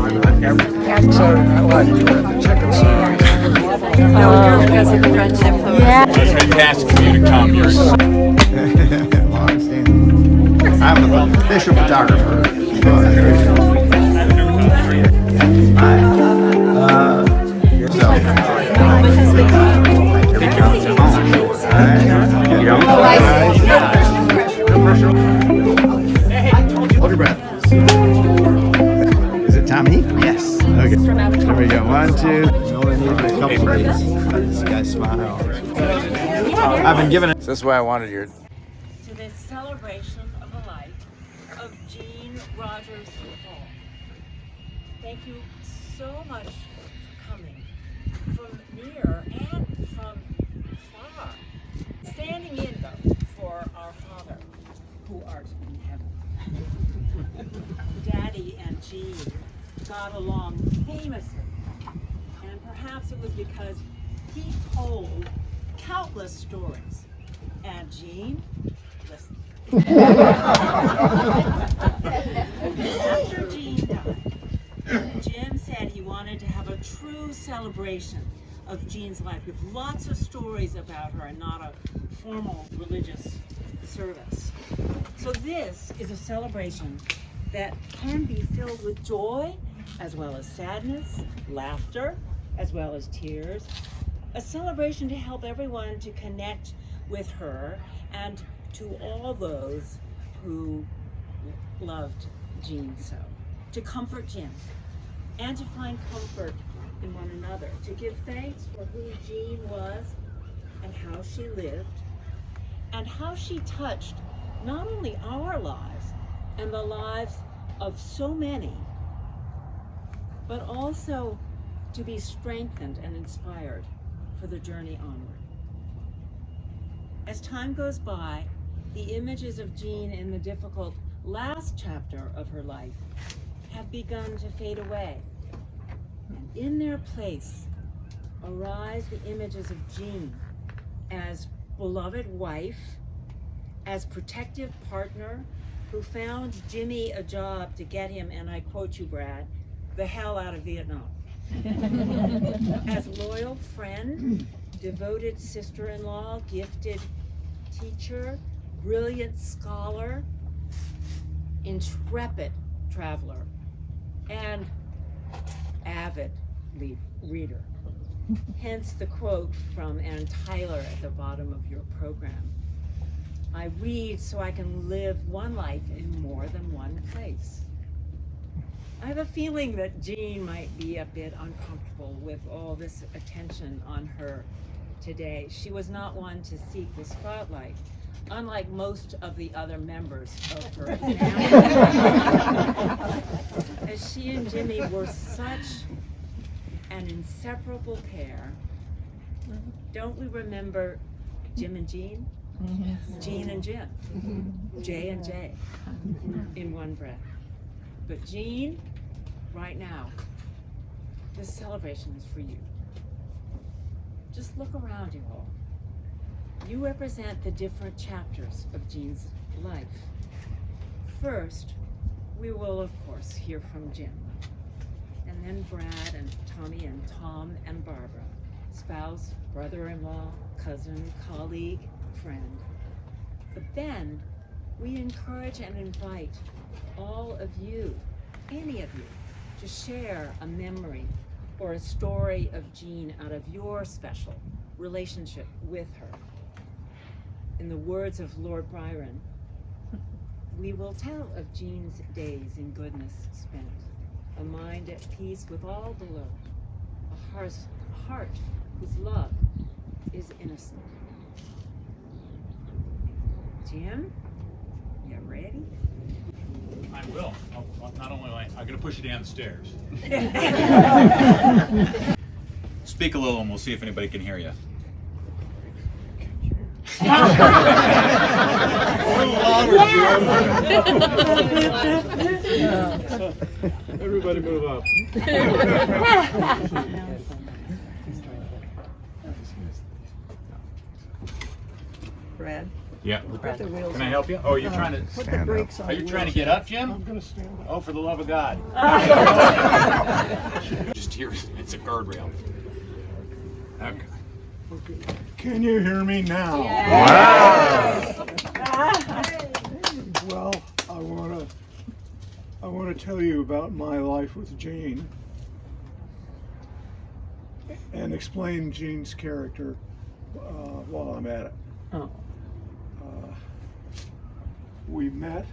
So I like the chicken sandwich. Because of the French influence. Yeah. It's fantastic for you to come. You're Long standing. I'm the official photographer. Hold your breath. Is it Tommy? Yes. Okay. There we go. 1, 2. You only need a couple days. This guy smiles. I've been given it. This is why I wanted your. To this celebration of the life of Jean Rogers Hall. Thank you so much for coming from near and from far. Standing in though for our Father who art in heaven. Daddy and Jean got along famously, and perhaps it was because he told countless stories. And Jean, listen. After Jean died, Jim said he wanted to have a true celebration of Jean's life with lots of stories about her and not a formal religious service. So this is a celebration that can be filled with joy as well as sadness, laughter as well as tears. A celebration to help everyone to connect with her and to all those who loved Jean so. To comfort Jim and to find comfort in one another. To give thanks for who Jean was and how she lived and how she touched not only our lives and the lives of so many, but also to be strengthened and inspired for the journey onward. As time goes by, the images of Jean in the difficult last chapter of her life have begun to fade away. And in their place arise the images of Jean as beloved wife, as protective partner who found Jimmy a job to get him, and I quote you, Brad, the hell out of Vietnam. As loyal friend, devoted sister-in-law, gifted teacher, brilliant scholar, intrepid traveler, and avid reader. Hence the quote from Ann Tyler at the bottom of your program. I read so I can live one life in more than one place. I have a feeling that Jean might be a bit uncomfortable with all this attention on her today. She was not one to seek the spotlight, unlike most of the other members of her family. As she and Jimmy were such an inseparable pair, don't we remember Jim and Jean? Jean and Jim, J and J, in one breath. But Jean, right now, this celebration is for you. Just look around you all. You represent the different chapters of Jean's life. First, we will of course hear from Jim, and then Brad and Tommy and Tom and Barbara, spouse, brother-in-law, cousin, colleague, friend. But then we encourage and invite all of you, any of you, to share a memory or a story of Jean out of your special relationship with her. In the words of Lord Byron, we will tell of Jean's days in goodness spent, a mind at peace with all below, a heart whose love is innocent. Jim, you ready? I will. Not only am I going to push you down the stairs. Speak a little and we'll see if anybody can hear you. Everybody move up. Brad, Yeah. put the wheels Can I on. help you? Oh, you're trying to. Put the brakes on. Are you trying to get up, Jim? Oh, for the love of God. Just here, it's a guardrail. Okay. Okay. Can you hear me now? Well, I want to tell you about my life with Jean and explain Jean's character while I'm at it. Oh. We met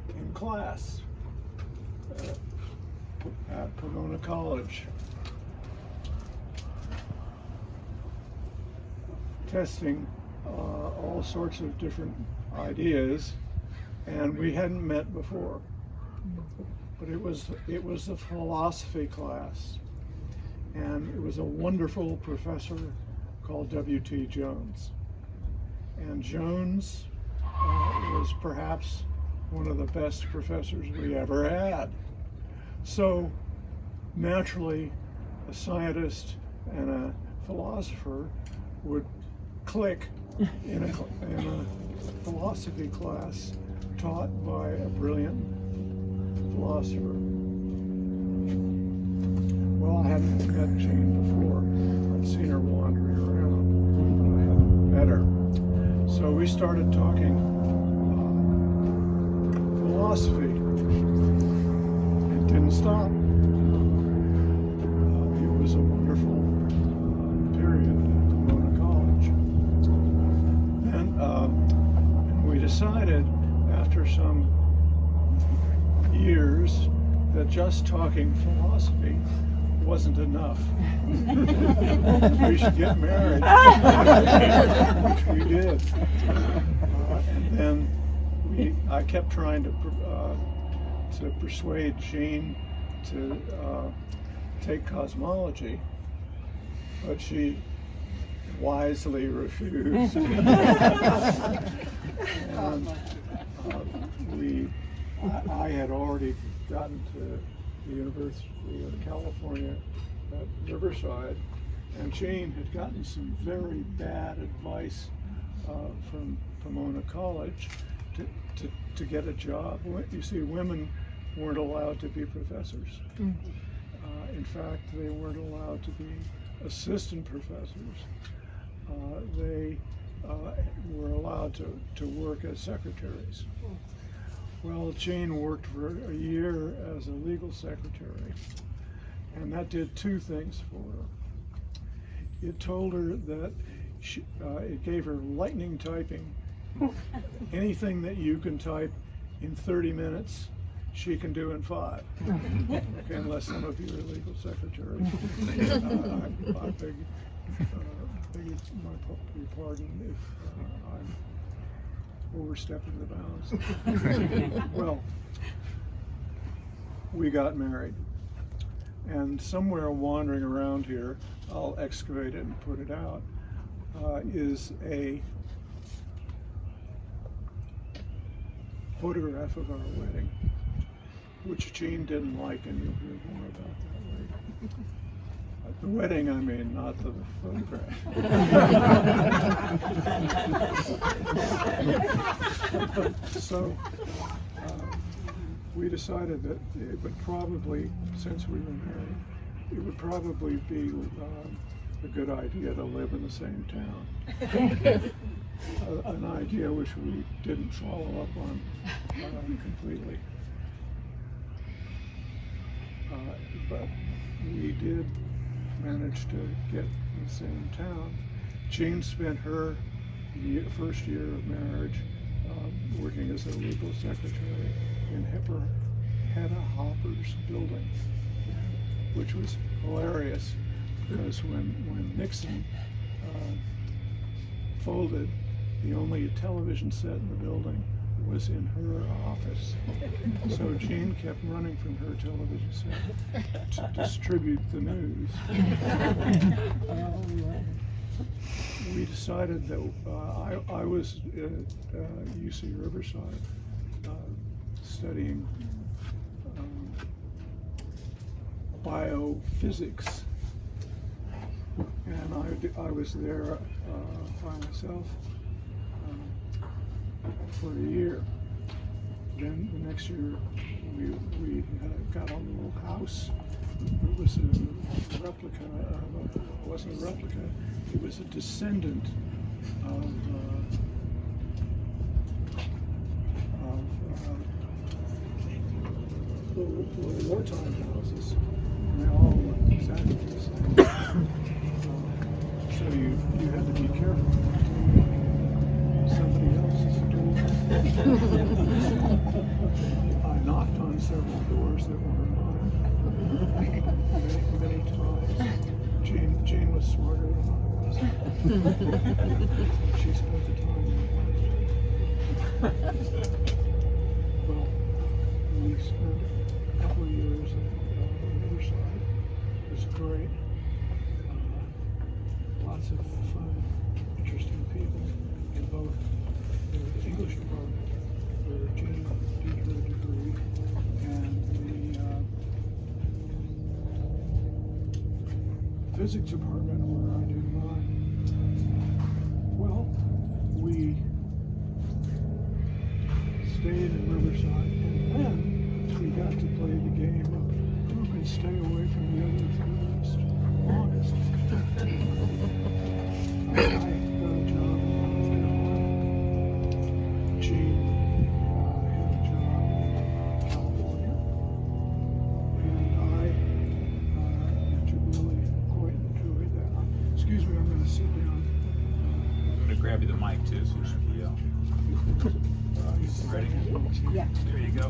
in class at Pomona College, testing all sorts of different ideas, and we hadn't met before. But it was a philosophy class, and it was a wonderful professor called W.T. Jones. And Jones was perhaps one of the best professors we ever had. So naturally, a scientist and a philosopher would click in a philosophy class taught by a brilliant philosopher. Well, I hadn't met Jean before. I'd seen her wandering around, but I hadn't met her. So we started talking philosophy. It didn't stop. It was a wonderful period at Pomona College. And we decided after some years that just talking philosophy wasn't enough. We should get married, which we did. And then I kept trying to persuade Jean to take cosmology, but she wisely refused. And I had already gotten to the University of California at Riverside, and Jean had gotten some very bad advice from Pomona College to get a job. You see, women weren't allowed to be professors. In fact, they weren't allowed to be assistant professors. They were allowed to work as secretaries. Well, Jean worked for a year as a legal secretary, and that did two things for her. It told her that it gave her lightning typing. Anything that you can type in 30 minutes, she can do in 5. Okay, unless some of you are legal secretaries. I beg your pardon if I'm overstepping the bounds. Well, we got married, and somewhere wandering around here, I'll excavate it and put it out, is a photograph of our wedding, which Jean didn't like, and you'll hear more about that later. The wedding, I mean, not the photograph. So we decided that it would probably, since we were married, it would probably be a good idea to live in the same town. An idea which we didn't follow up on completely. But we did manage to get in the same town. Jean spent her first year of marriage working as a legal secretary in Hedda Hopper's building, which was hilarious because when Nixon folded, the only television set in the building was in her office. So Jean kept running from her television set to distribute the news. We decided that I was at UC Riverside studying biophysics, and I was there by myself for a year. Then the next year we got a little house it was a replica, it wasn't a replica, it was a descendant of little wartime houses. And they all looked exactly the same. So you had to be careful. Somebody else's door. I knocked on several doors that were mine many times. Jane was smarter than I was. She spent the time in well, we spent a couple of years on the other side. It was great. Lots of fun, interesting people in both the English department, where Jane did her degree, and the physics department, where I did mine. Well, we stayed in Riverside, and then we got to play the game of who can stay away from the other furthest longest. I got a job in North Carolina. Gene had a job in California, and I really quite enjoyed that. Excuse me, I'm going to sit down. I'm going to grab you the mic too, so you should be ready. Yeah. There you go.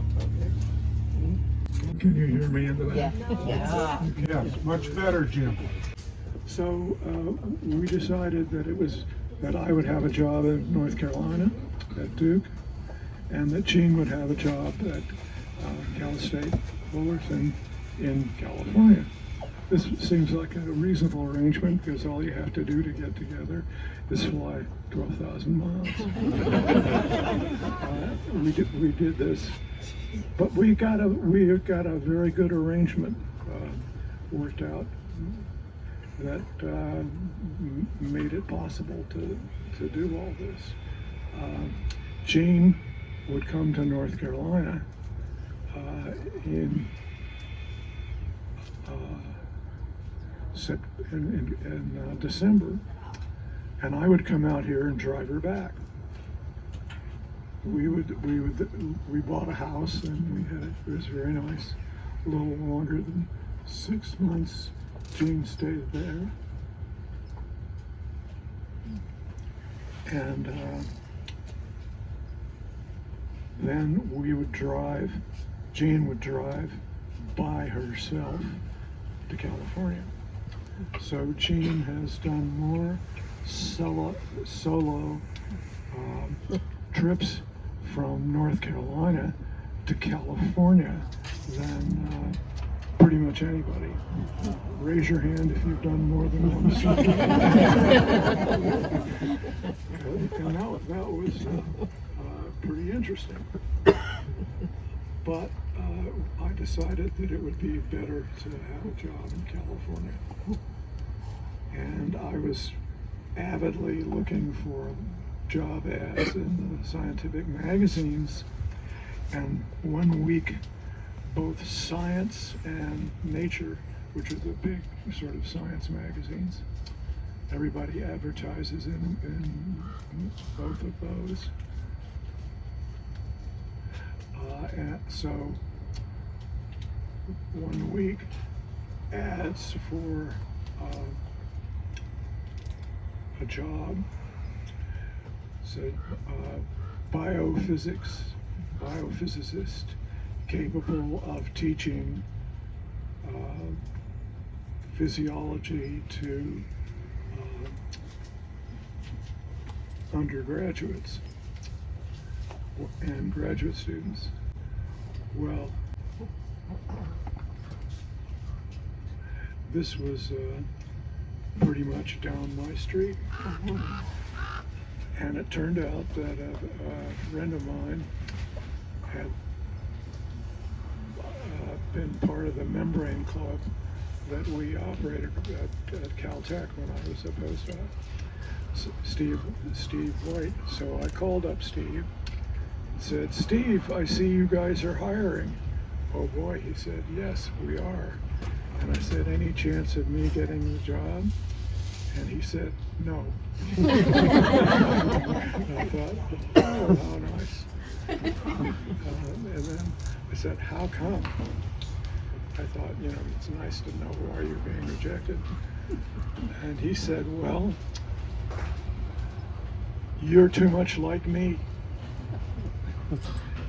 Can you hear me in the back? Yeah. Yes, much better, Jim. So we decided that I would have a job in North Carolina at Duke, and that Gene would have a job at Cal State Fullerton in California. This seems like a reasonable arrangement because all you have to do to get together is fly 12,000 miles. We did this, but we got a very good arrangement worked out that made it possible to do all this. Gene would come to North Carolina in December, and I would come out here and drive her back. We bought a house, and it was very nice. A little longer than 6 months. Gene stayed there, and then we would drive. Gene would drive by herself to California. So Gene has done more solo trips from North Carolina to California than pretty much anybody. Raise your hand if you've done more than one city. And that was pretty interesting. But I decided that it would be better to have a job in California. And I was avidly looking for job ads in the scientific magazines. And one week, both Science and Nature, which are the big sort of science magazines, everybody advertises in both of those. And so one week, ads for a job said biophysicist capable of teaching physiology to undergraduates and graduate students. Well, this was pretty much down my street. And it turned out that a friend of mine had been part of the membrane club that we operated at Caltech when I was a postdoc. Steve White. So I called up Steve and said, "Steve, I see you guys are hiring. oh boy, he said, yes, we are. And I said, any chance of me getting the job? And he said, no. And I thought, oh, how nice. And then I said, how come? I thought, it's nice to know why you're being rejected. And he said, well, you're too much like me.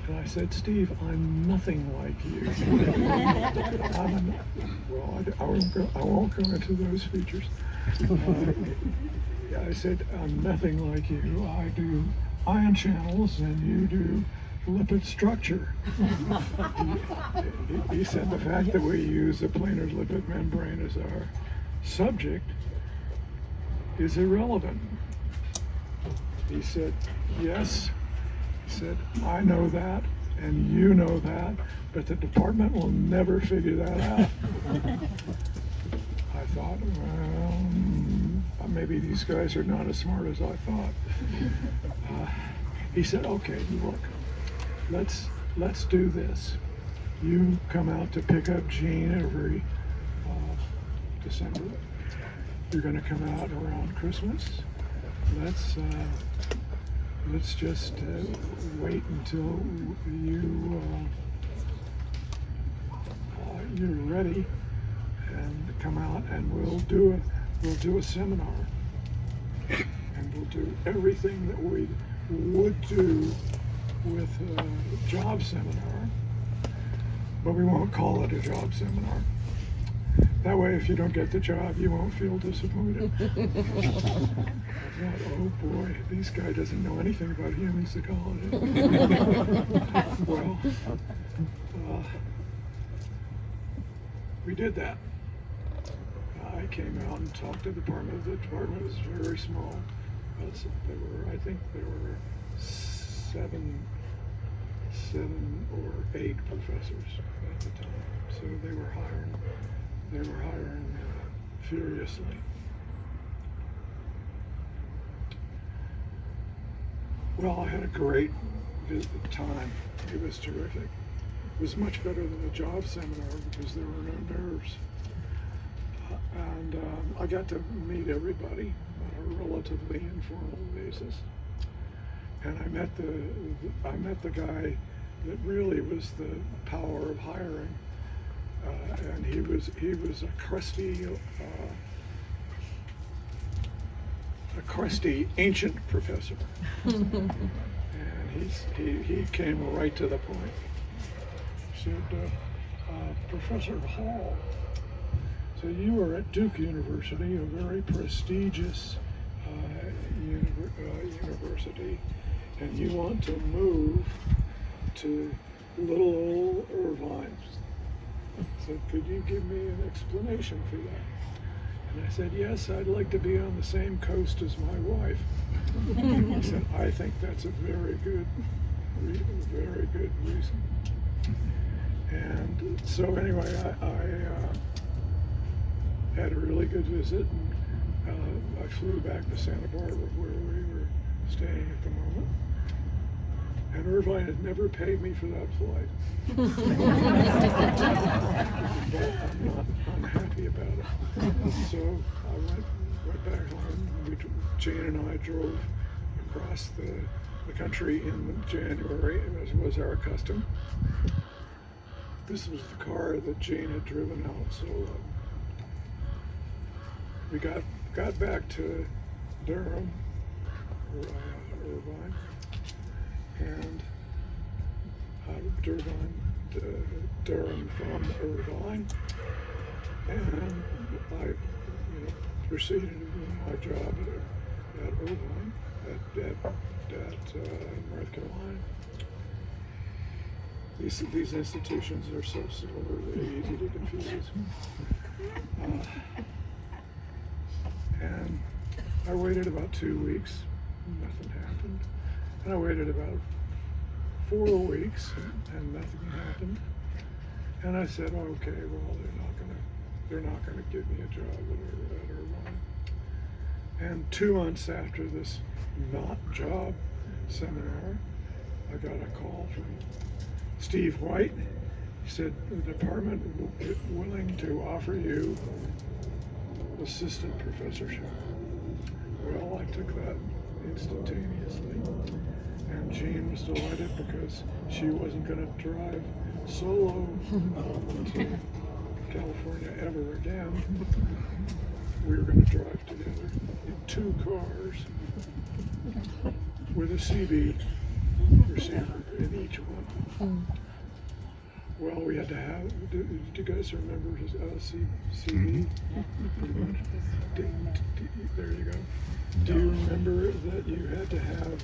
And I said, Steve, I'm nothing like you. I won't go into those features. I said, I'm nothing like you. I do ion channels and you do lipid structure. He said the fact that we use a planar lipid membrane as our subject is irrelevant. He said, yes. He said, I know that, and you know that, but the department will never figure that out. I thought, well, maybe these guys are not as smart as I thought. He said, okay, look, let's do this. You come out to pick up Gene every December. You're going to come out around Christmas. Let's just wait until you're ready and come out, and we'll do a seminar, and we'll do everything that we would do with a job seminar, but we won't call it a job seminar. That way, if you don't get the job, you won't feel disappointed. I thought, oh boy, this guy doesn't know anything about human psychology. Well, we did that. I came out and talked to the department. The department was very small. I think there were seven or eight professors at the time. So they were hiring furiously. Well, I had a great time. It was terrific. It was much better than a job seminar because there were no nerves. And I got to meet everybody on a relatively informal basis. And I met the guy that really was the power of hiring. And he was a crusty ancient professor. And he came right to the point. He said, Professor Hall, so you were at Duke University, a very prestigious university, and you want to move to little old Irvine. So could you give me an explanation for that? And I said, yes, I'd like to be on the same coast as my wife. He said, I think that's a very good reason. And so anyway, I had a really good visit, and I flew back to Santa Barbara where we were staying at the moment. And Irvine had never paid me for that flight. But I'm not unhappy about it. So I went back home. Jane and I drove across the country in January, as was our custom. This was the car that Jane had driven out, so we got back to Durham, Irvine, and Durham from Irvine, and I proceeded to do my job at Irvine, at North Carolina. These institutions are so similar, they're easy to confuse. And I waited about 2 weeks, nothing happened. And I waited about 4 weeks, and nothing happened. And I said, okay, well, they're not gonna give me a job at Irvine. And 2 months after this not job seminar, I got a call from Steve White, He said, the department is willing to offer you assistant professorship. Well, I took that instantaneously. And Jean was delighted because she wasn't going to drive solo to California ever again. We were going to drive together in 2 cars with a CB receiver in each one. Well, we had to have, do you guys remember his CB? Pretty much. There you go. Do you remember that you had to have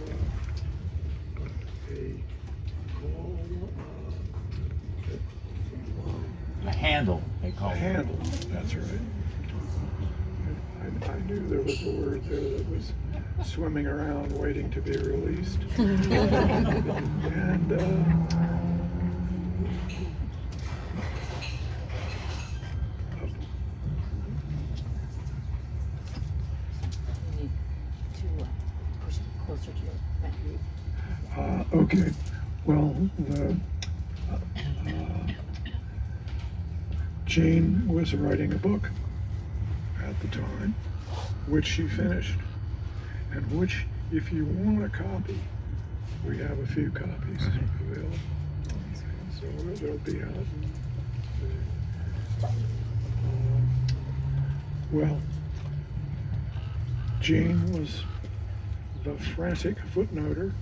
A handle, they call a it. handle? That's right. I knew there was a word there that was swimming around waiting to be released. And You need to push it closer to your back. okay. Well, Jane was writing a book at the time, which she finished, and which, if you want a copy, we have a few copies available. So they'll be out. Well, Jane was the frantic footnoter,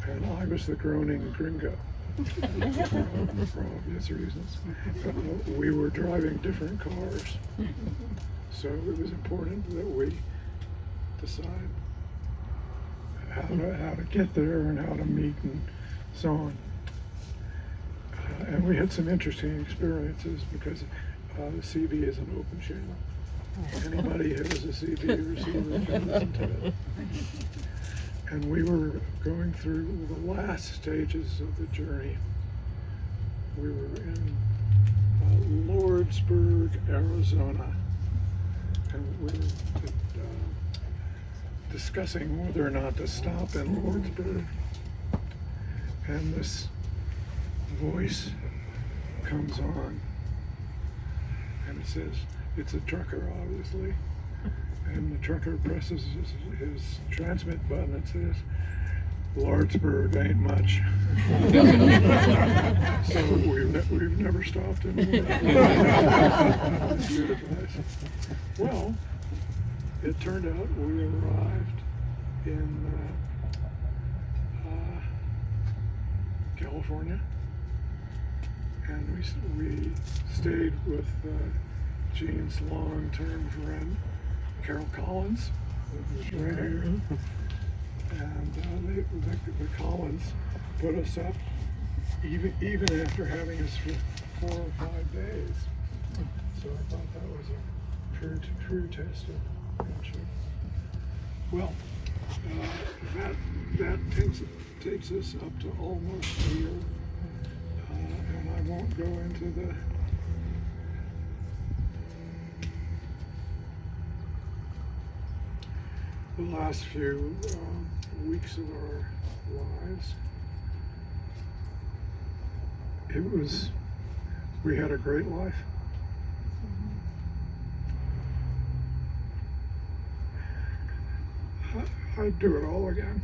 and I was the groaning gringo. For obvious reasons. We were driving different cars, so it was important that we decide how to get there and how to meet and so on. And we had some interesting experiences because the CB is an open channel. Anybody who has a CB receiver can listen to it. And we were going through the last stages of the journey. We were in Lordsburg, Arizona, and we were discussing whether or not to stop in Lordsburg. And this voice comes on, and it says, it's a trucker, obviously. And the trucker presses his transmit button and says, Lordsburg ain't much. So we've never stopped in good advice. Well, it turned out we arrived in California, and we stayed with Jean's long-term friend, Carol Collins, who's right here. And the Collins put us up even after having us for 4 or 5 days. So I thought that was a true test of friendship. Well, that takes us up to almost here, and I won't go into the last few weeks of our lives. We had a great life. I'd do it all again.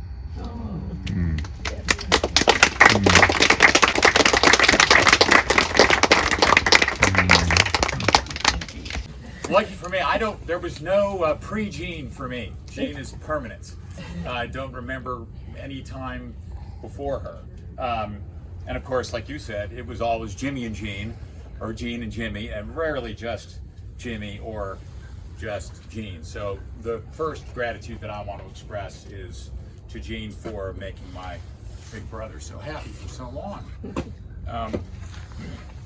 Lucky for me, there was no pre-Jean for me. Jean is permanent. I don't remember any time before her. And of course, like you said, it was always Jimmy and Jean, or Jean and Jimmy, and rarely just Jimmy or just Jean. So the first gratitude that I want to express is to Jean for making my big brother so happy for so long.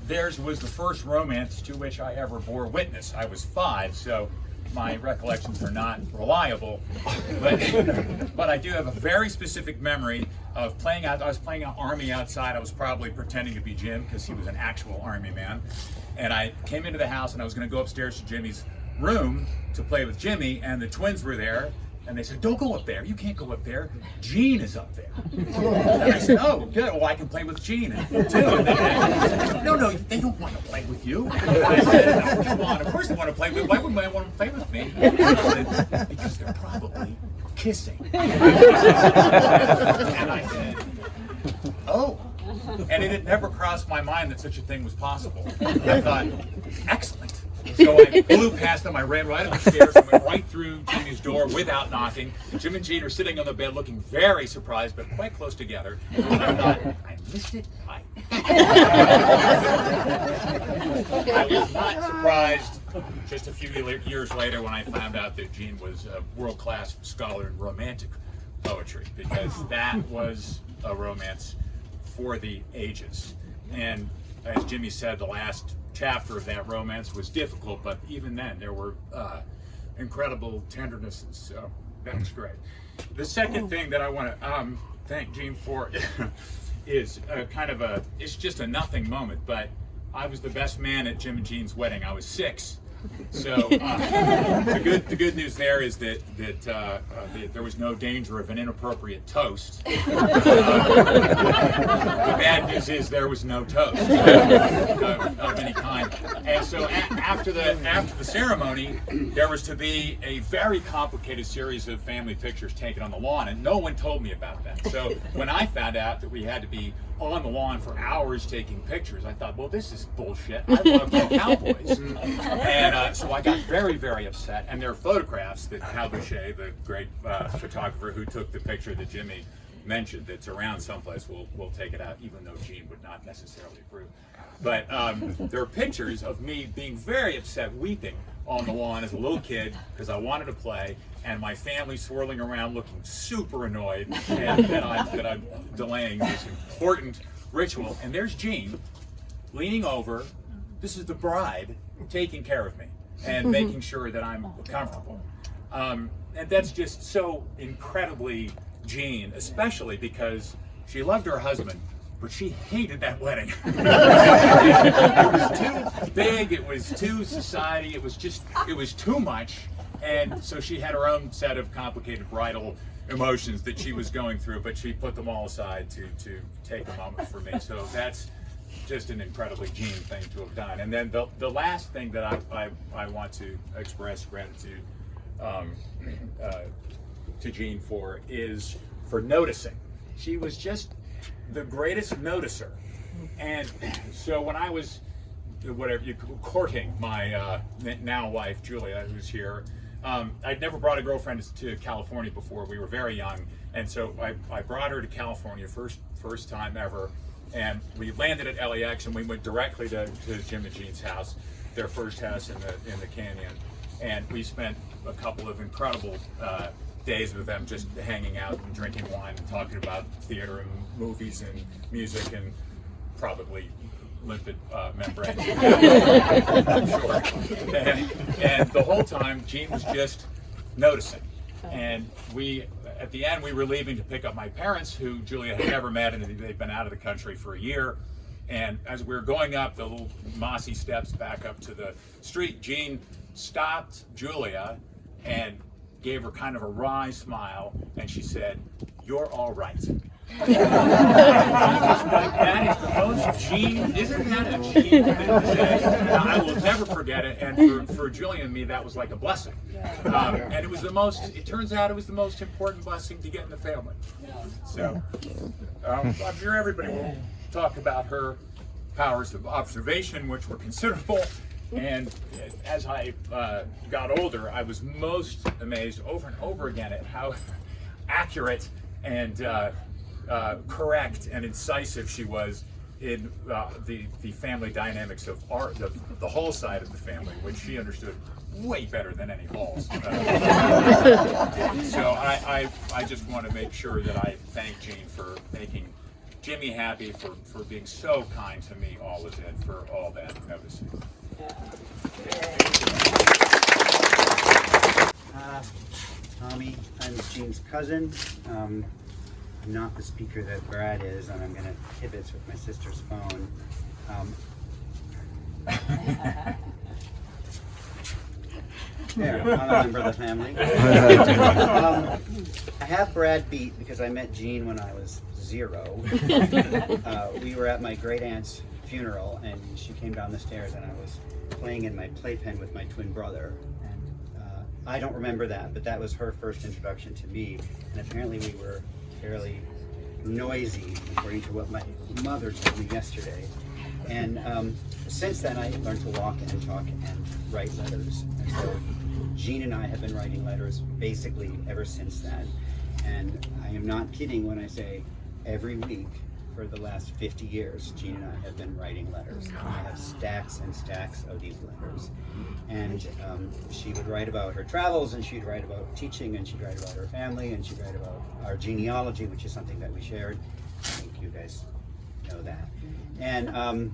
Theirs was the first romance to which I ever bore witness. I was 5, so my recollections are not reliable, but I do have a very specific memory of playing out. I was playing an army outside. I was probably pretending to be Jim because he was an actual army man. And I came into the house and I was going to go upstairs to Jimmy's room to play with Jimmy, and the twins were there, And they said, don't go up there. You can't go up there. Gene is up there. And I said, oh, good. Well, I can play with Gene too. And they said, no, they don't want to play with you. And I said, no, come on. Of course they want to play with me. Why wouldn't they want to play with me? And I said, because they're probably kissing. And I said, oh. And it had never crossed my mind that such a thing was possible. I thought, excellent. So I blew past them, I ran right up the stairs and went right through Jimmy's door without knocking. Jim and Gene are sitting on the bed looking very surprised, but quite close together. And I thought, I missed it right. I was not surprised just a few years later when I found out that Gene was a world-class scholar in romantic poetry, because that was a romance for the ages. And as Jimmy said, the last chapter of that romance was difficult, but even then there were incredible tendernesses, so that was great. The second thing that I want to thank Gene for is it's just a nothing moment, but I was the best man at Jim and Gene's wedding. I was 6. So the good news there is that there was no danger of an inappropriate toast. The bad news is there was no toast of any kind. And so after the ceremony, there was to be a very complicated series of family pictures taken on the lawn, and no one told me about that. So when I found out that we had to be on the lawn for hours taking pictures, I thought, well, this is bullshit. I love the Cowboys. And so I got very, very upset. And there are photographs that Hal Boucher, the great photographer who took the picture that Jimmy mentioned, that's around someplace, we'll take it out, even though Gene would not necessarily approve. But there are pictures of me being very upset, weeping on the lawn as a little kid because I wanted to play, and my family swirling around looking super annoyed that I'm delaying this important ritual. And there's Gene leaning over. This is the bride taking care of me and making sure that I'm comfortable. And that's just so incredibly Gene, especially because she loved her husband, but she hated that wedding. It was too big, it was too society, it was too much. And so she had her own set of complicated bridal emotions that she was going through, but she put them all aside to take a moment for me. So that's just an incredibly Gene thing to have done. And then the last thing that I want to express gratitude to Gene for is for noticing. She was just the greatest noticer. And so when I was courting my now wife Julia, who's here, I'd never brought a girlfriend to California before. We were very young, and so I brought her to California first time ever, and we landed at LAX and we went directly to Jim and Gene's house, their first house in the canyon, and we spent a couple of incredible days with them, just hanging out and drinking wine and talking about theater and movies and music and probably limpid membrane. I'm sure. And the whole time, Gene was just noticing. And at the end, we were leaving to pick up my parents, who Julia had never met, and they'd been out of the country for a year. And as we were going up the little mossy steps back up to the street, Gene stopped Julia and gave her kind of a wry smile, and she said, "You're all right." That is the most Gene, isn't that a Gene thing to say? I will never forget it, and for Julia and me, that was like a blessing. And it turns out it was the most important blessing to get in the family. So I'm sure everybody will talk about her powers of observation, which were considerable. And as I got older, I was most amazed over and over again at how accurate and correct and incisive she was in the family dynamics of art, the Hall side of the family, which she understood way better than any Halls. So I just want to make sure that I thank Gene for making Jimmy happy, for being so kind to me always, and for all that noticing. Tommy, I'm Gene's cousin. I'm not the speaker that Brad is, and I'm going to kibitz with my sister's phone. Yeah, I'm a member of the family. I have Brad beat because I met Jean when I was 0. We were at my great aunt's funeral, and she came down the stairs, and I was playing in my playpen with my twin brother. And I don't remember that, but that was her first introduction to me. And apparently we were fairly noisy, according to what my mother told me yesterday. And since then, I learned to walk and talk and write letters. And so Jean and I have been writing letters basically ever since then. And I am not kidding when I say every week for the last 50 years, Jean and I have been writing letters. I have stacks and stacks of these letters. And she would write about her travels, and she'd write about teaching, and she'd write about her family, and she'd write about our genealogy, which is something that we shared. I think you guys know that. And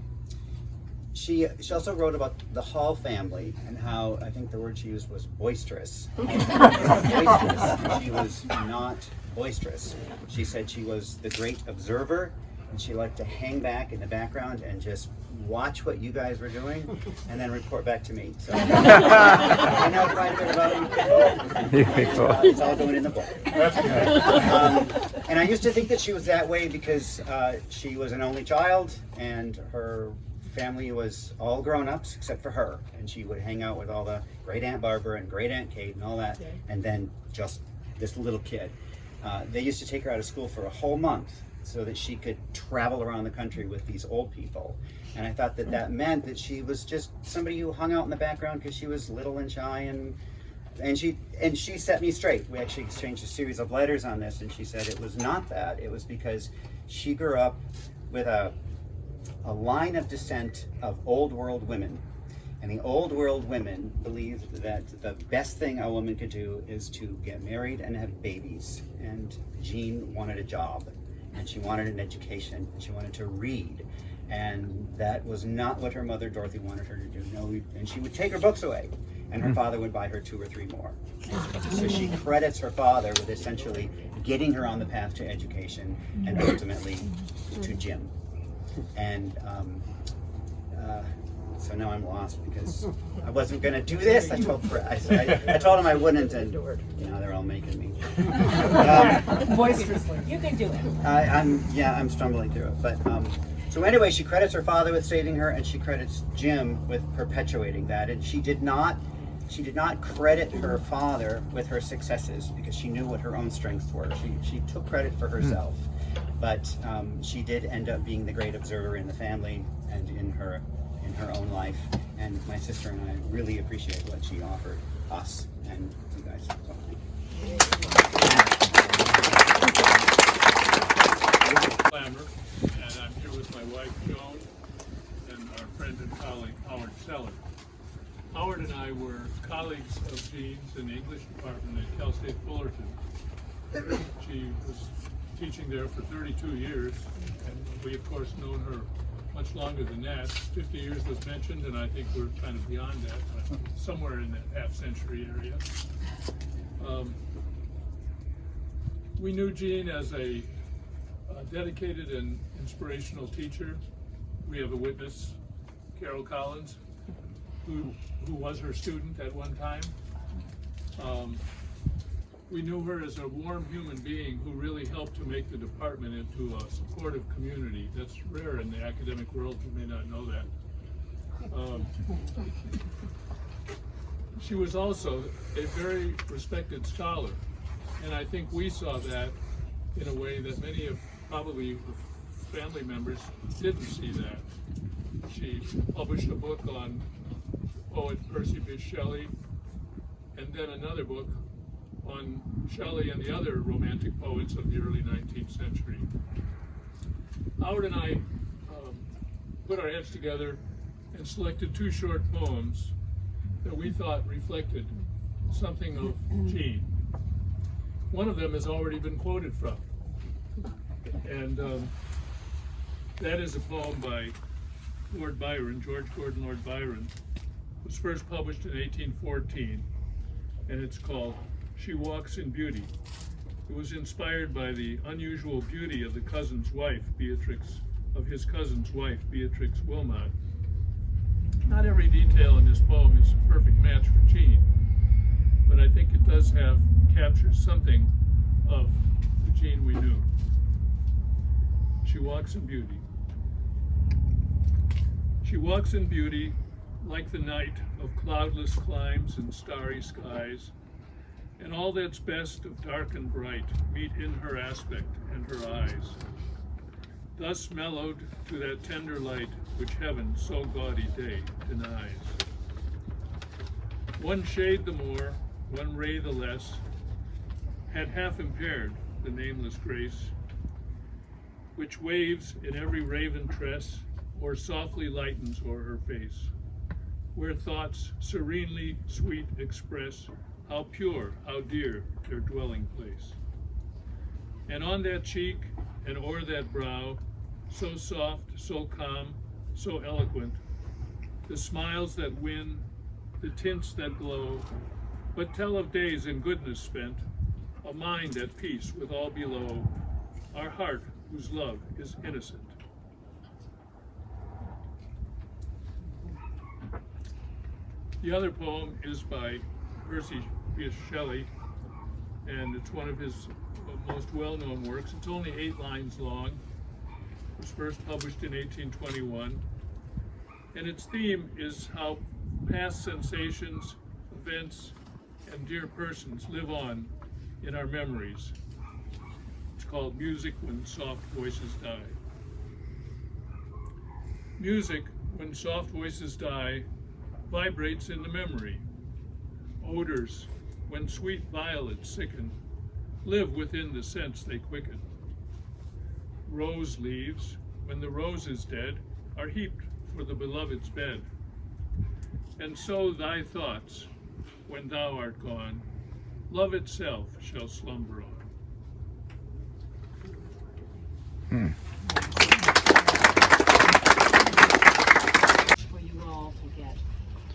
she also wrote about the Hall family and how, I think the word she used was boisterous. Boisterous. She was not boisterous. She said she was the great observer, and she liked to hang back in the background and just watch what you guys were doing and then report back to me. So I know quite a bit about you people. It's all going in the book. And I used to think that she was that way because she was an only child, and her family was all grown-ups except for her, and she would hang out with all the great Aunt Barbara and great Aunt Kate and all that, and then just this little kid. They used to take her out of school for a whole month so that she could travel around the country with these old people. And I thought that that meant that she was just somebody who hung out in the background because she was little and shy, and she set me straight. We actually exchanged a series of letters on this, and she said it was not that. It was because she grew up with a line of descent of old world women. And the old world women believed that the best thing a woman could do is to get married and have babies. And Jean wanted a job, and she wanted an education, and she wanted to read. And that was not what her mother Dorothy wanted her to do. No, and she would take her books away, and her father would buy her 2 or 3 more. So she credits her father with essentially getting her on the path to education and ultimately to Jim. And so now I'm lost because I wasn't going to do this. I told him I wouldn't, and now they're all making me. Boisterously. You can do it. I'm stumbling through it. But so anyway, she credits her father with saving her, and she credits Jim with perpetuating that. And she did not credit her father with her successes because she knew what her own strengths were. She took credit for herself, but she did end up being the great observer in the family and in her own life. And my sister and I really appreciate what she offered us and you guys. Clamor, and I'm here with my wife Joan and our friend and colleague Howard Seller. Howard and I were colleagues of Jean's in the English department at Cal State Fullerton. She was teaching there for 32 years, and we of course known her much longer than that. 50 years was mentioned, and I think we're kind of beyond that, somewhere in that half-century area. We knew Jean as a dedicated and inspirational teacher. We have a witness, Carol Collins, who was her student at one time. We knew her as a warm human being who really helped to make the department into a supportive community. That's rare in the academic world, you may not know that. She was also a very respected scholar, and I think we saw that in a way that many of probably the family members didn't see that. She published a book on poet Percy Bysshe Shelley, and then another book on Shelley and the other romantic poets of the early 19th century. Howard and I put our heads together and selected 2 short poems that we thought reflected something of Jean. One of them has already been quoted from, and that is a poem by Lord Byron, George Gordon Lord Byron. It was first published in 1814, and it's called She Walks in Beauty. It was inspired by the unusual beauty of his cousin's wife, Beatrix Wilmot. Not every detail in this poem is a perfect match for Jean, but I think it does capture something of the Jean we knew. She walks in beauty. She walks in beauty like the night of cloudless climes and starry skies, and all that's best of dark and bright meet in her aspect and her eyes. Thus mellowed to that tender light which heaven so gaudy day denies. One shade the more, one ray the less, had half impaired the nameless grace, which waves in every raven tress, or softly lightens o'er her face, where thoughts serenely sweet express how pure, how dear their dwelling place. And on that cheek and o'er that brow, so soft, so calm, so eloquent, the smiles that win, the tints that glow, but tell of days in goodness spent, a mind at peace with all below, our heart whose love is innocent. The other poem is by Percy Bysshe Shelley, and it's one of his most well-known works. It's only 8 lines long. It was first published in 1821, and its theme is how past sensations, events, and dear persons live on in our memories. It's called Music When Soft Voices Die. Music, when soft voices die, vibrates in the memory. Odors, when sweet violets sicken, live within the sense they quicken. Rose leaves, when the rose is dead, are heaped for the beloved's bed. And so thy thoughts, when thou art gone, love itself shall slumber on. For you all to get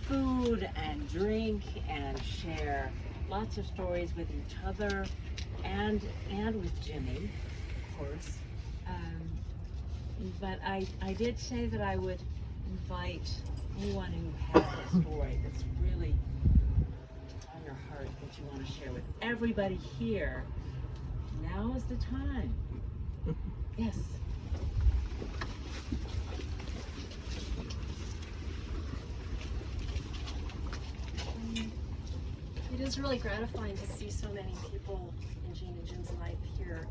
food and drink and share lots of stories with each other and with Jimmy, of course. But I did say that I would invite anyone who has a story that's really on your heart that you want to share with everybody here. Now is the time. Yes. It is really gratifying to see so many people in Jean and Jim's life here.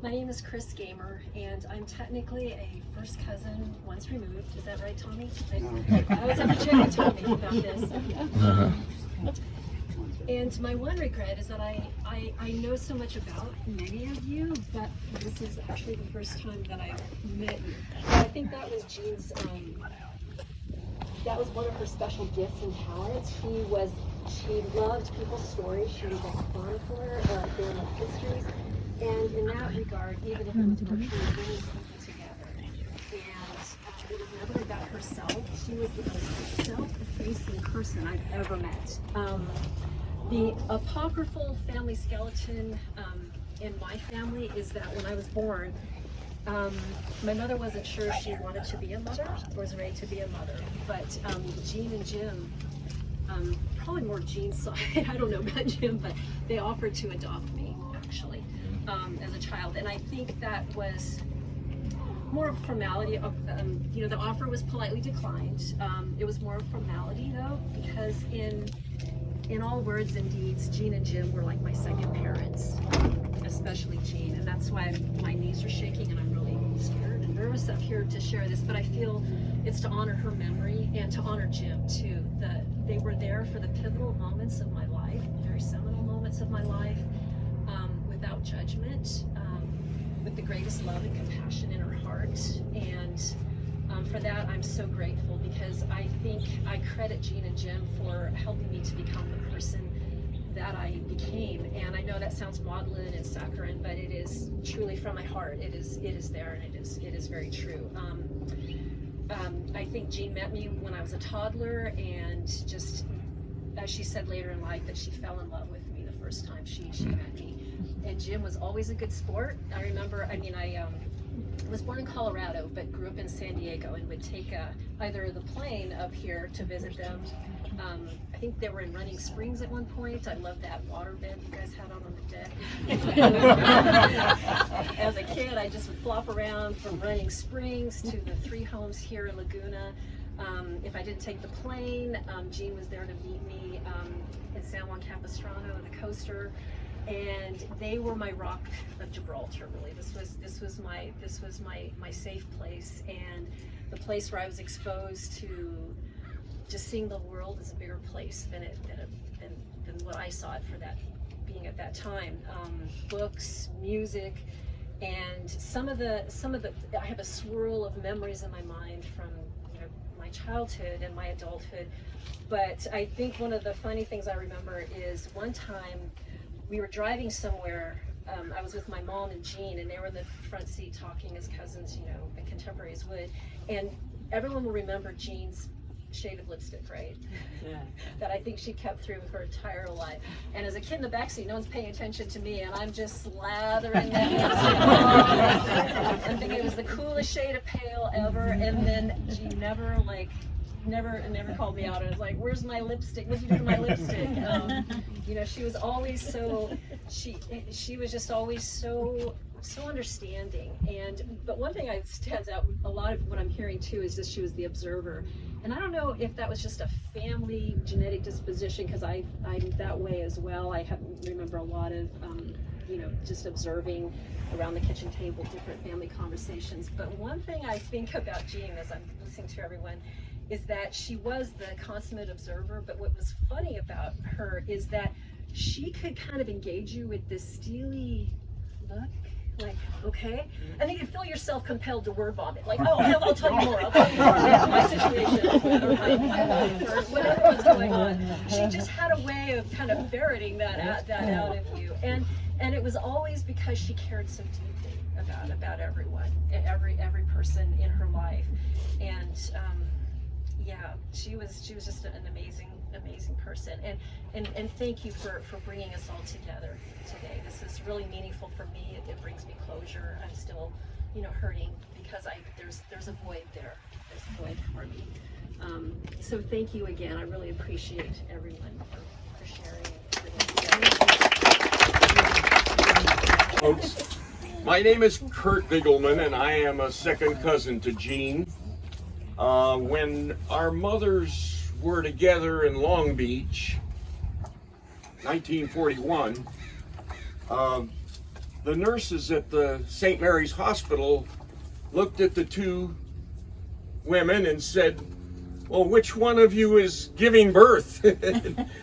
My name is Chris Gamer, and I'm technically a first cousin once removed. Is that right, Tommy? I always have to check with Tommy about this. And my one regret is that I know so much about many of you, but this is actually the first time that I've met you. And I think that was Jean's, that was one of her special gifts and talents. She loved people's stories. She was a chronicler of family histories. And in that regard, even if it was virtually bringing people together. And it was never about herself. She was the most self-effacing person I've ever met. The apocryphal family skeleton in my family is that when I was born, my mother wasn't sure she wanted to be a mother or was ready to be a mother. But Jean and Jim, probably more Jean's side, I don't know about Jim, but they offered to adopt me, actually, as a child. And I think that was more of a formality. The offer was politely declined. It was more of a formality, though, because in all words and deeds, Jean and Jim were like my second parents, especially Jean. And that's why my knees are shaking and I'm really scared and nervous up here to share this, but I feel it's to honor her memory and to honor Jim too. They were there for the pivotal moments of my life, very seminal moments of my life, without judgment, with the greatest love and compassion in her heart. And for that, I'm so grateful, because I think I credit Jean and Jim for helping me to become the person that I became. And I know that sounds maudlin and saccharine, but it is truly from my heart. It is there, and it is very true. I think Jean met me when I was a toddler, and just as she said later in life, that she fell in love with me the first time she met me. And Jim was always a good sport. I remember, was born in Colorado, but grew up in San Diego, and would take either the plane up here to visit them. I think they were in Running Springs at one point. I love that waterbed you guys had on the deck. As a kid, I just would flop around from Running Springs to the 3 homes here in Laguna. If I didn't take the plane, Gene was there to meet me in San Juan Capistrano, the coaster, and they were my rock of Gibraltar. Really, this was my safe place, and the place where I was exposed to just seeing the world as a bigger place than what I saw it for that being at that time. Books, music, and some of the I have a swirl of memories in my mind from my childhood and my adulthood. But I think one of the funny things I remember is one time we were driving somewhere. I was with my mom and Gene, and they were in the front seat talking as cousins, and contemporaries would. And everyone will remember Gene's shade of lipstick, right? Yeah. That I think she kept through her entire life. And as a kid in the backseat, no one's paying attention to me, and I'm just slathering that lipstick. I'm thinking it was the coolest shade of pale ever. And then Gene never called me out, and was like, "Where's my lipstick? What'd you do to my lipstick?" She was always so. She was just always so understanding. But one thing that stands out, a lot of what I'm hearing too, is that she was the observer. And I don't know if that was just a family genetic disposition, because I'm that way as well. I remember a lot of just observing around the kitchen table, different family conversations. But one thing I think about Jean as I'm listening to everyone is that she was the consummate observer. But what was funny about her is that she could kind of engage you with this steely look, like, okay, and then you feel yourself compelled to word vomit, like, oh, I'll tell you more, yeah, my situation, or whatever was going on. She just had a way of kind of ferreting that out of you, and it was always because she cared so deeply about everyone, every person in her life, and yeah, she was just an amazing person, and thank you for bringing us all together today. This is really meaningful for me. It brings me closure. I'm still, hurting because there's a void there. There's a void for me. So thank you again. I really appreciate everyone for sharing and bringing us together. Folks, my name is Kurt Vigelman, and I am a second cousin to Jean. When our mothers were together in Long Beach, 1941, the nurses at the St. Mary's Hospital looked at the two women and said, "Well, which one of you is giving birth?"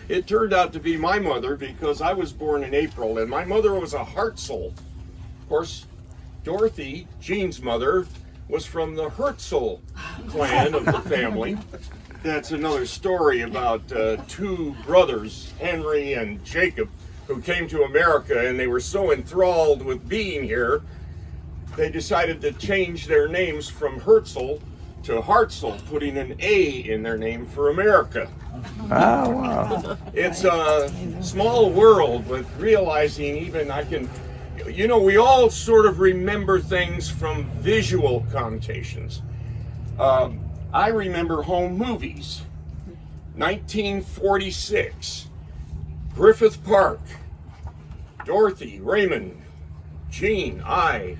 It turned out to be my mother, because I was born in April, and my mother was a Hartzell. Of course, Dorothy, Jean's mother, was from the Hertzel clan of the family. That's another story about two brothers, Henry and Jacob, who came to America, and they were so enthralled with being here, they decided to change their names from Hertzel to Hartzell, putting an A in their name for America. Oh, wow. It's a small world, but realizing even we all sort of remember things from visual connotations. I remember home movies. 1946, Griffith Park, Dorothy, Raymond, Jean, I,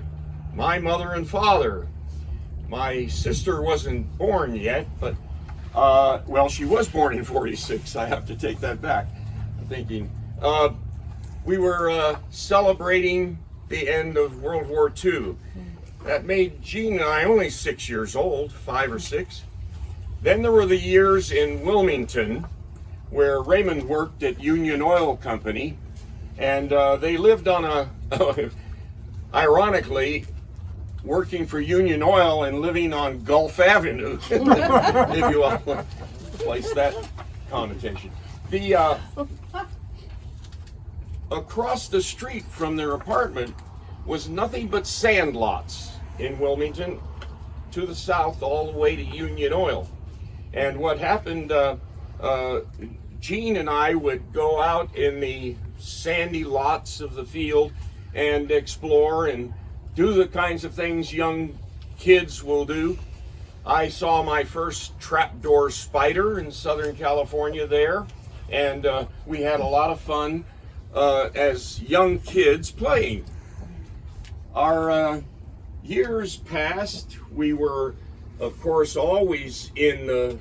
my mother and father. My sister wasn't born yet, but, she was born in 46. I have to take that back. I'm thinking. We were celebrating the end of World War II. That made Jean and I only 6 years old, 5 or 6. Then there were the years in Wilmington where Raymond worked at Union Oil Company, and they lived on ironically, working for Union Oil and living on Gulf Avenue, if you will place that connotation. Across the street from their apartment was nothing but sand lots in Wilmington, to the south all the way to Union Oil. And what happened, Jean and I would go out in the sandy lots of the field and explore and do the kinds of things young kids will do. I saw my first trapdoor spider in Southern California there, and we had a lot of fun as young kids playing. Our years passed. We were, of course, always in the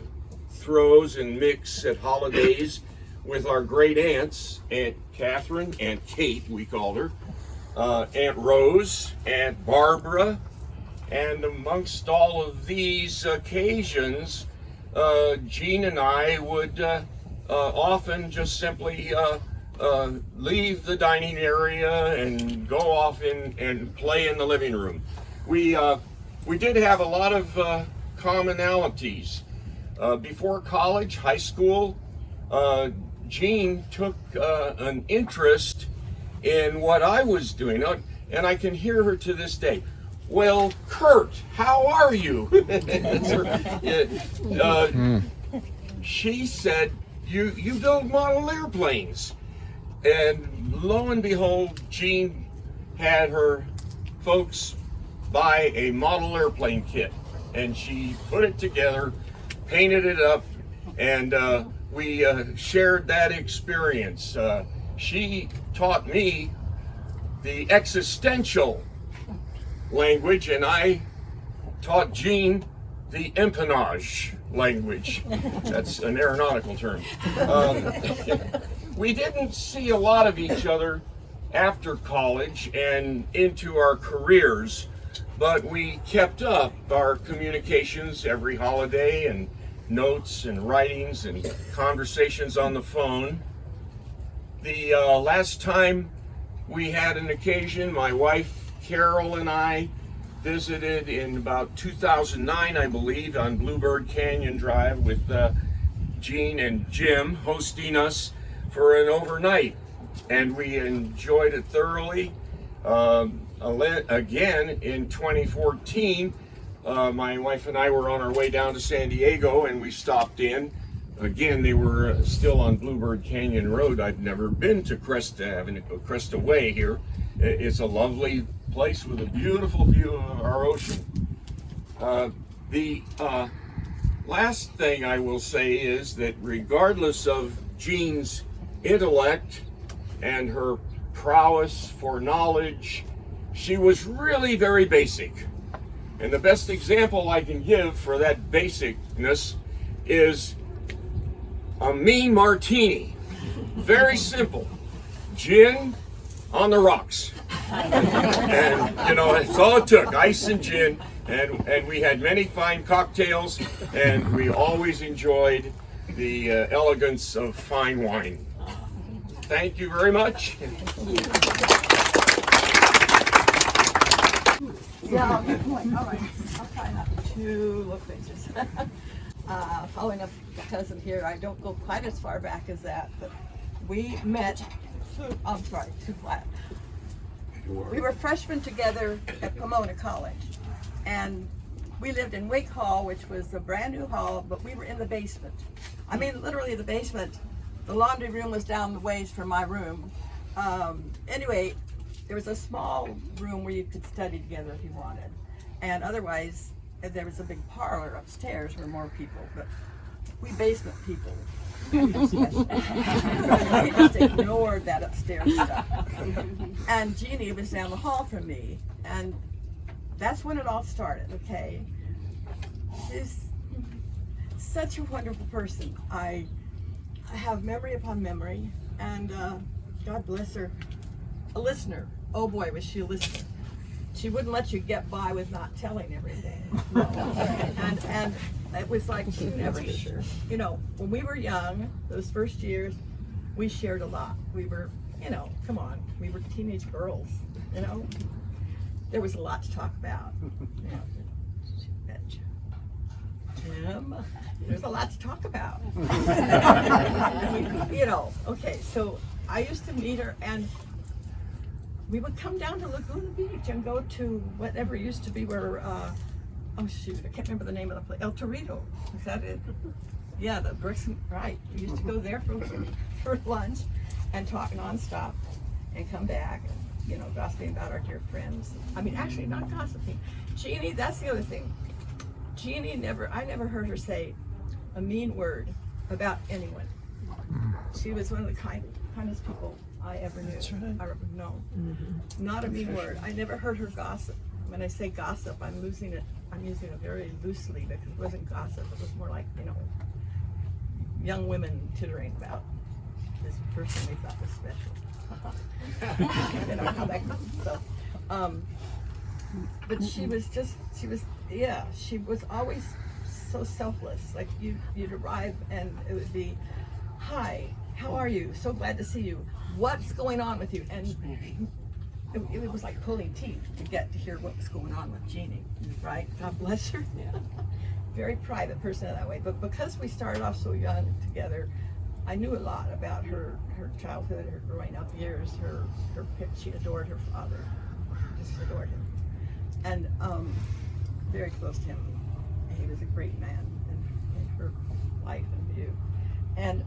throes and mix at holidays with our great aunts, Aunt Catherine, Aunt Kate, we called her, Aunt Rose, Aunt Barbara, and amongst all of these occasions, Jean and I would often just simply leave the dining area and go off and play in the living room. We did have a lot of commonalities. Before college, high school, Jean took an interest in what I was doing, and I can hear her to this day. Well, Kurt, how are you? She said, you build model airplanes. And lo and behold, Jean had her folks buy a model airplane kit. And she put it together, painted it up, and we shared that experience. She taught me the existential language, and I taught Jean the empennage language. That's an aeronautical term. We didn't see a lot of each other after college and into our careers, but we kept up our communications every holiday, and notes and writings and conversations on the phone. The last time we had an occasion, my wife Carol and I visited in about 2009, I believe, on Bluebird Canyon Drive with Jean and Jim hosting us for an overnight, and we enjoyed it thoroughly. Again, in 2014, my wife and I were on our way down to San Diego, and we stopped in. Again, they were still on Bluebird Canyon Road. I'd never been to Cresta Avenue, Cresta Way here. It's a lovely place with a beautiful view of our ocean. The last thing I will say is that regardless of Jean's intellect and her prowess for knowledge, she was really very basic. And the best example I can give for that basicness is a mean martini. Very simple. Gin on the rocks. And that's all it took, ice and gin. And we had many fine cocktails, and we always enjoyed the elegance of fine wine. Thank you very much. Yeah, good point. All right. I'll try not to look faces. Following up the cousin here, I don't go quite as far back as that, but we met, I'm sorry, too flat. We were freshmen together at Pomona College, and we lived in Wake Hall, which was a brand new hall, but we were in the basement. I mean, literally the basement. The laundry room was down the ways from my room. Anyway, there was a small room where you could study together if you wanted. And otherwise, there was a big parlor upstairs where more people, but we basement people. We just ignored that upstairs stuff. And Jeannie was down the hall from me, and that's when it all started, okay? She's such a wonderful person. I have memory upon memory, and God bless her, a listener. Oh boy, was she a listener. She wouldn't let you get by with not telling everything. No. And it was like she never, when we were young, those first years, we shared a lot. We were, come on, we were teenage girls, There was a lot to talk about. Jim, there's a lot to talk about. Okay, so I used to meet her, and we would come down to Laguna Beach and go to whatever used to be where, I can't remember the name of the place. El Torito, is that it? Yeah, the bricks, right. We used to go there for lunch and talk nonstop and come back. you know, gossiping about our dear friends. I mean, actually not gossiping. Jeannie, that's the other thing. Jeannie I never heard her say a mean word about anyone. She was one of the kindest people I ever knew. That's right. I ever known. Not a mean word. I never heard her gossip. When I say gossip, I'm using it very loosely because it wasn't gossip. It was more like, you know, young women tittering about this person they thought was special. You know how that goes. So, but she was always so selfless. Like you'd arrive and it would be, hi, how are you? So glad to see you. What's going on with you? And it was like pulling teeth to get to hear what was going on with Jeannie, right? God bless her. Very private person in that way. But because we started off so young together, I knew a lot about her childhood, her growing up years, she adored her father, just adored him. And very close to him. He was a great man in her life and view. And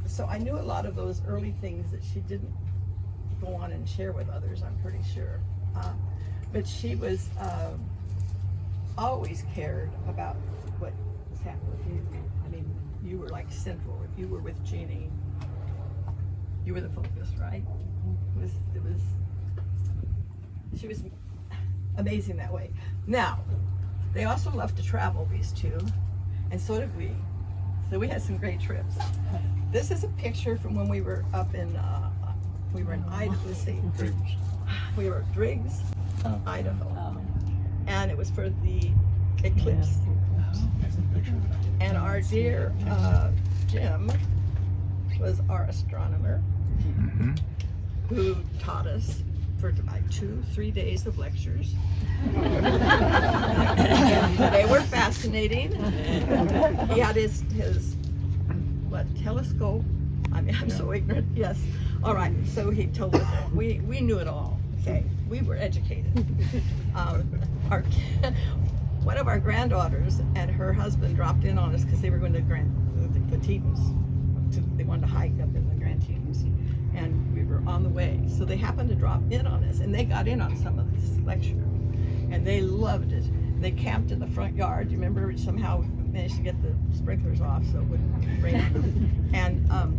so I knew a lot of those early things that she didn't go on and share with others, I'm pretty sure. But she was always cared about what was happening with you. I mean, you were like central. If you were with Jeannie, you were the focus, right? She was amazing that way. Now, they also loved to travel, these two, and so did we. So we had some great trips. This is a picture from when we were up in, Idaho, let's see. We were at Driggs, Idaho. And it was for the eclipse. And our dear Jim was our astronomer who taught us for like 2-3 days of lectures. They were fascinating. He had his telescope. I mean, I'm so ignorant. Yes. All right. So he told us that we knew it all. Okay. We were educated. One of our granddaughters and her husband dropped in on us because they were going to the Tetons. They wanted to hike up in the Grand Tetons, and we were on the way. So they happened to drop in on us, and they got in on some of this lecture, and they loved it. They camped in the front yard. You remember? Somehow managed to get the sprinklers off so it wouldn't rain on them.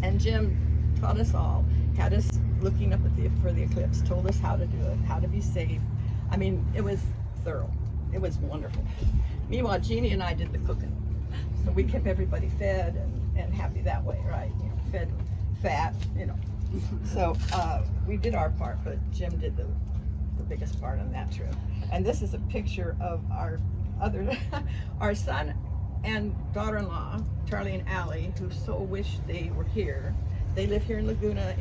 And Jim taught us all, had us looking up for the eclipse, told us how to do it, how to be safe. I mean, it was thorough. It was wonderful. Meanwhile, Jeannie and I did the cooking. So we kept everybody fed and happy that way, right? You know, fed, fat, you know. So we did our part, but Jim did the biggest part on that trip. And this is a picture of our son and daughter-in-law, Charlie and Allie, who so wish they were here. They live here in Laguna.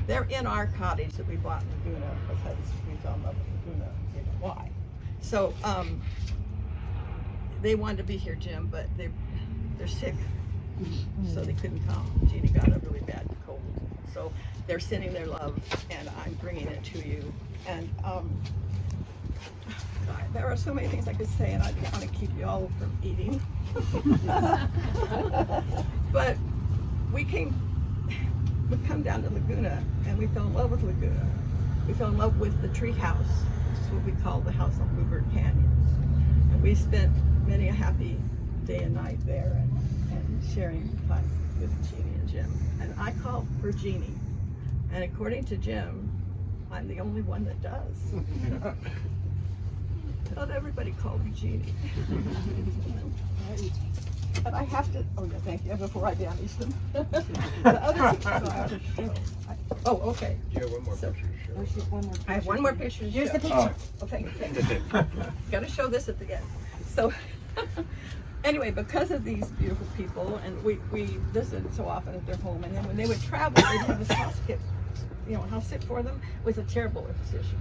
They're in our cottage that we bought in Laguna because we fell in love with Laguna. You know why? So they wanted to be here, Jim, but they're sick, so they couldn't come. Jeannie got a really bad cold, so they're sending their love, and I'm bringing it to you. And God, there are so many things I could say, and I don't want to keep you all from eating. But we come down to Laguna, and we fell in love with Laguna. We fell in love with the tree house, which is what we call the house on Bluebird Canyon. And we spent many a happy day and night there and sharing time with Jeannie and Jim. And I call her Jeannie. And according to Jim, I'm the only one that does. Not everybody called me Jeannie. But I have to, oh yeah, thank you, before I damage them. The other pictures I have to show. Oh, okay. You have one more picture to show. I have one more picture to show. Here's the picture. Oh, thank you. Got to show this at the end. So, anyway, because of these beautiful people, and we visited so often at their home, and then when they would travel, they'd have this house sit for them was a terrible position.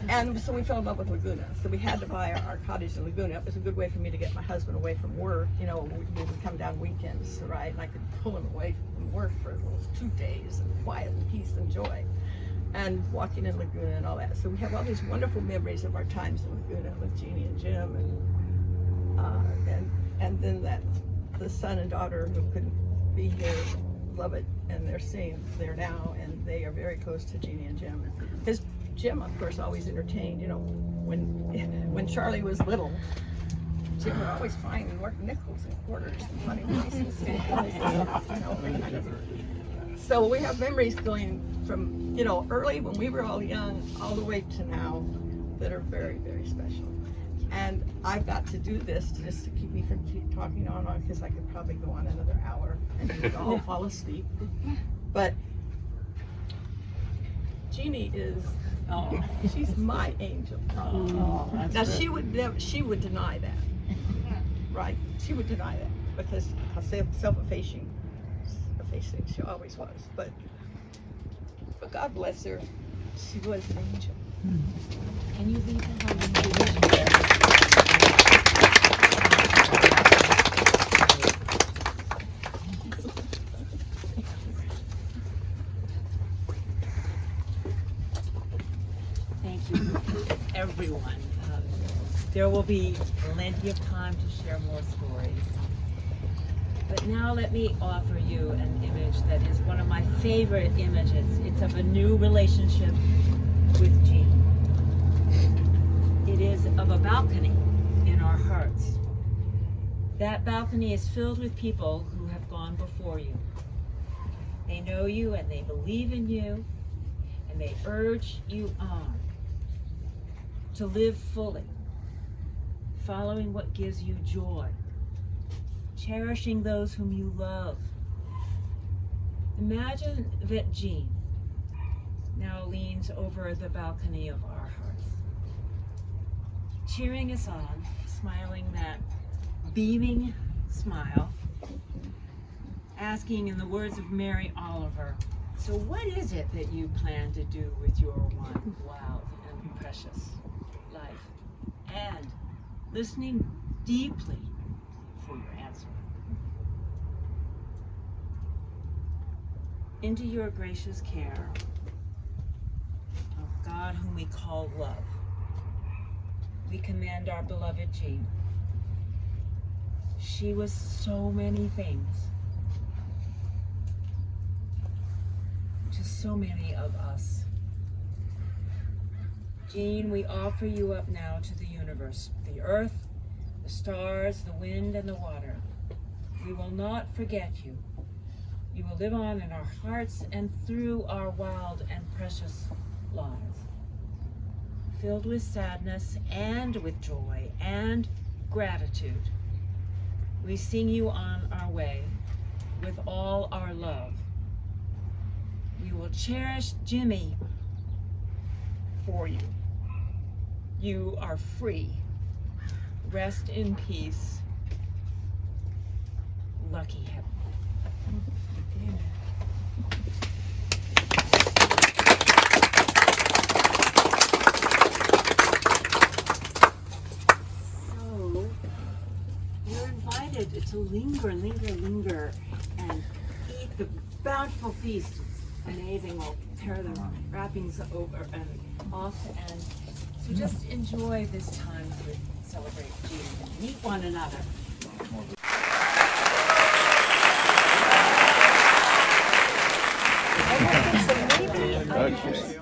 And so we fell in love with Laguna. So we had to buy our cottage in Laguna. It was a good way for me to get my husband away from work. You know, we would come down weekends, right? And I could pull him away from work for those 2 days of quiet and peace and joy. And walking in Laguna and all that. So we have all these wonderful memories of our times in Laguna with Jeannie and Jim, and then the son and daughter who couldn't be here love it and they're staying there now, and they are very close to Jeannie and Jim. Because Jim, of course, always entertained. You know, when Charlie was little, Jim would always find nickels and quarters and funny places. You know. So we have memories going from, you know, early when we were all young, all the way to now, that are very, very special. And I've got to do this just to keep me from keep talking on, because I could probably go on another hour and we'd all fall asleep. But Jeannie is, she's my angel. Now she would deny that, right? She would deny that because how self-effacing she always was. But God bless her, she was an angel. Can you leave the home? Thank you, everyone. There will be plenty of time to share more stories. But now let me offer you an image that is one of my favorite images. It's of a new relationship with Jean. It is of a balcony in our hearts. That balcony is filled with people who have gone before you. They know you and they believe in you, and they urge you on to live fully, following what gives you joy, cherishing those whom you love. Imagine that Jean now leans over the balcony of our hearts, cheering us on, smiling that beaming smile, asking in the words of Mary Oliver, so what is it that you plan to do with your one wild and precious life? And listening deeply for your answer. Into your gracious care, of God whom we call love, we commend our beloved Jean. She was so many things to so many of us. Jean, we offer you up now to the universe, the earth, the stars, the wind, and the water. We will not forget you. You will live on in our hearts and through our wild and precious lives, filled with sadness and with joy and gratitude. We sing you on our way with all our love. We will cherish Jimmy for you. You are free. Rest in peace. Lucky heaven. So, you're invited to linger, and eat the bountiful feast. It's amazing. We'll tear the wrappings over and off, and so just enjoy this time to celebrate Jesus and meet one another. Okay.